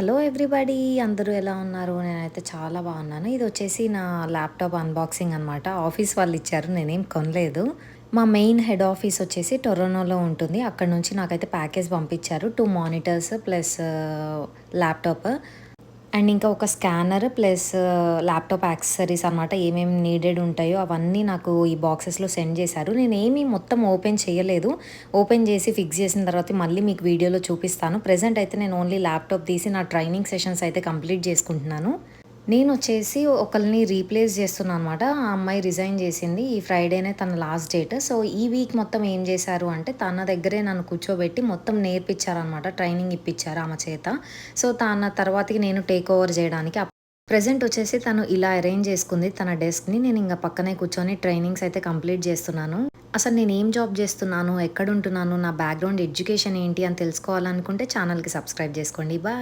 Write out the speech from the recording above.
Hello everybody అందరూ ఎలా ఉన్నారు? నేనైతే చాలా బాగున్నాను. ఇది వచ్చేసి నా ల్యాప్‌టాప్ అన్బాక్సింగ్ అనమాట. ఆఫీస్ వాళ్ళు ఇచ్చారు. నేనేం కొనలేదు. మా మెయిన్ హెడ్ ఆఫీస్ వచ్చేసి టొరంటోలో ఉంటుంది. అక్కడి నుంచి నాకైతే ప్యాకేజ్ పంపించారు. 2 మానిటర్స్ ప్లస్ ల్యాప్‌టాప్. అండ్ ఇంకా ఒక స్కానర్ ప్లస్ ల్యాప్‌టాప్ యాక్సెసరీస్ అనమాట. ఏమేమి నీడెడ్ ఉంటాయో అవన్నీ నాకు ఈ బాక్సెస్‌లో సెండ్ చేశారు. నేనేమి మొత్తం ఓపెన్ చేయలేదు. ఓపెన్ చేసి ఫిక్స్ చేసిన తర్వాత మళ్ళీ మీకు వీడియోలో చూపిస్తాను. ప్రెజెంట్ అయితే నేను ఓన్లీ ల్యాప్‌టాప్ తీసి నా ట్రైనింగ్ సెషన్స్ అయితే కంప్లీట్ చేసుకుంటున్నాను. నేనొచ్చేసి ఒకళ్ళని రీప్లేస్ చేస్తున్నా అనమాట. ఆ అమ్మాయి రిజైన్ చేసింది. ఈ ఫ్రైడేనే తన లాస్ట్ డేట్. సో, ఈ వీక్ మొత్తం ఏం చేశారు అంటే, తన దగ్గరే నన్ను కూర్చోబెట్టి మొత్తం నేర్పించారనమాట. ట్రైనింగ్ ఇప్పించారు ఆమె చేత. సో, తన తర్వాతకి నేను టేక్ ఓవర్ చేయడానికి ప్రెజెంట్ వచ్చేసి తను ఇలా అరేంజ్ చేసుకుంది తన డెస్క్‌ని. నేనింక పక్కనే కూర్చొని ట్రైనింగ్స్ అయితే కంప్లీట్ చేస్తున్నాను. అసలు నేనేం జాబ్ చేస్తున్నాను, ఎక్కడుంటున్నాను, నా బ్యాక్‌గ్రౌండ్ ఎడ్యుకేషన్ ఏంటి అని తెలుసుకోవాలనుకుంటే ఛానల్‌కి సబ్స్క్రైబ్ చేసుకోండి. బాయ్.